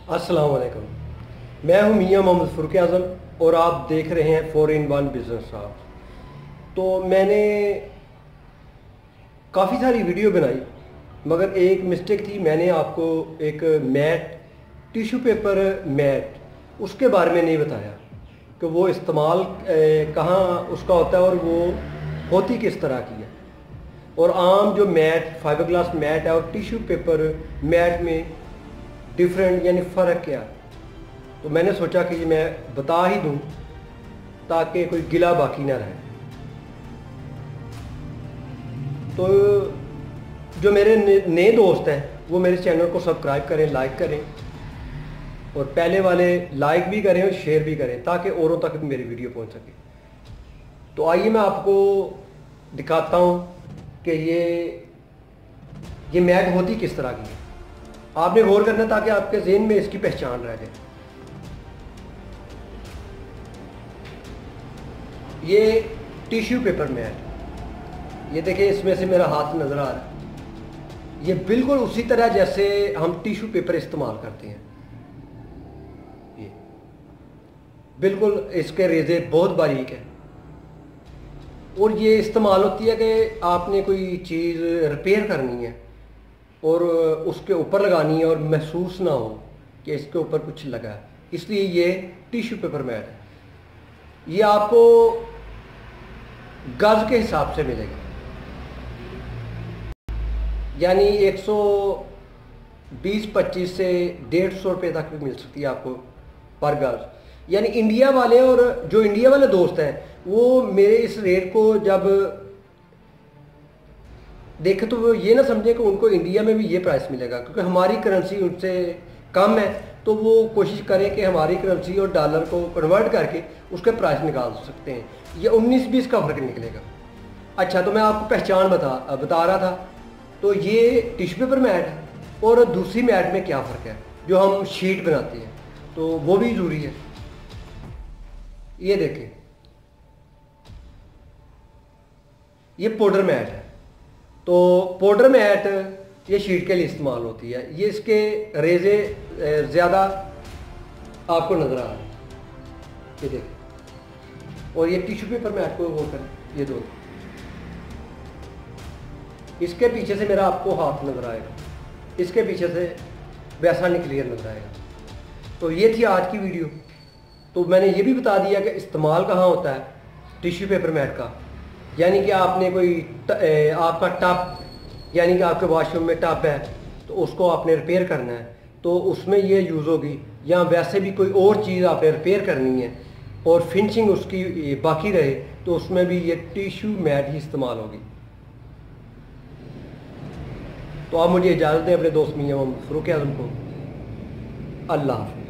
अस्सलाम वालेकुम। मैं हूं मियां मोहम्मद फ़ारूक आज़म और आप देख रहे हैं 4 in 1 बिज़नेस साहब। तो मैंने काफ़ी सारी वीडियो बनाई, मगर एक मिस्टेक थी। मैंने आपको एक मैट, टिश्यू पेपर मैट, उसके बारे में नहीं बताया कि वो इस्तेमाल कहाँ उसका होता है और वो होती किस तरह की है। और आम जो मैट, फाइबर ग्लास मैट है और टिश्यू पेपर मैट में डिफरेंट यानी फ़र्क क्या है। तो मैंने सोचा कि मैं बता ही दूं ताकि कोई गिला बाकी ना रहे। तो जो मेरे नए दोस्त हैं वो मेरे चैनल को सब्सक्राइब करें, लाइक करें, और पहले वाले लाइक भी करें और शेयर भी करें ताकि औरों तक भी मेरी वीडियो पहुंच सके। तो आइए मैं आपको दिखाता हूं कि ये मैट होती किस तरह की है। आपने गौर करना ताकि आपके ज़हन में इसकी पहचान रह जाए। ये टिश्यू पेपर मैट, ये देखिए, इसमें से मेरा हाथ नज़र आ रहा है। ये बिल्कुल उसी तरह जैसे हम टिश्यू पेपर इस्तेमाल करते हैं। ये बिल्कुल, इसके रेज़े बहुत बारीक है और ये इस्तेमाल होती है कि आपने कोई चीज़ रिपेयर करनी है और उसके ऊपर लगानी है और महसूस ना हो कि इसके ऊपर कुछ लगा है, इसलिए ये टिश्यू पेपर मैट है। ये आपको गज के हिसाब से मिलेगा, यानी 120-25 से 150 रुपये तक भी मिल सकती है आपको पर गज। यानी इंडिया वाले, और जो इंडिया वाले दोस्त हैं वो मेरे इस रेट को जब देखें तो वो ये ना समझे कि उनको इंडिया में भी ये प्राइस मिलेगा, क्योंकि हमारी करेंसी उनसे कम है। तो वो कोशिश करें कि हमारी करेंसी और डॉलर को कन्वर्ट करके उसके प्राइस निकाल सकते हैं। ये 19-20 का फ़र्क निकलेगा। अच्छा, तो मैं आपको पहचान बता रहा था। तो ये टिश्यू पेपर मैट है और दूसरी मैट में क्या फ़र्क है जो हम शीट बनाते हैं, तो वो भी ज़रूरी है। ये देखें, ये पाउडर मैट है। तो पाउडर मैट ये शीट के लिए इस्तेमाल होती है। ये इसके रेज़े ज़्यादा आपको नज़र आ रहे हैं, ये देखें। और ये टिश्यू पेपर मैट को गौर करें, ये दो, इसके पीछे से मेरा आपको हाथ नज़र आएगा, इसके पीछे से वैसा नहीं क्लियर नज़र आएगा। तो ये थी आज की वीडियो। तो मैंने ये भी बता दिया कि इस्तेमाल कहाँ होता है टिश्यू पेपर मैट का। यानी कि आपने कोई आपका टब, यानी कि आपके वॉशरूम में टब है तो उसको आपने रिपेयर करना है तो उसमें ये यूज़ होगी, या वैसे भी कोई और चीज़ आपने रिपेयर करनी है और फिनिशिंग उसकी बाकी रहे तो उसमें भी ये टिश्यू मैट ही इस्तेमाल होगी। तो आप मुझे इजाज़त दें अपने दोस्त मियां मोहम्मद फ़ारूक आज़म को। अल्लाह हाफ़िज़।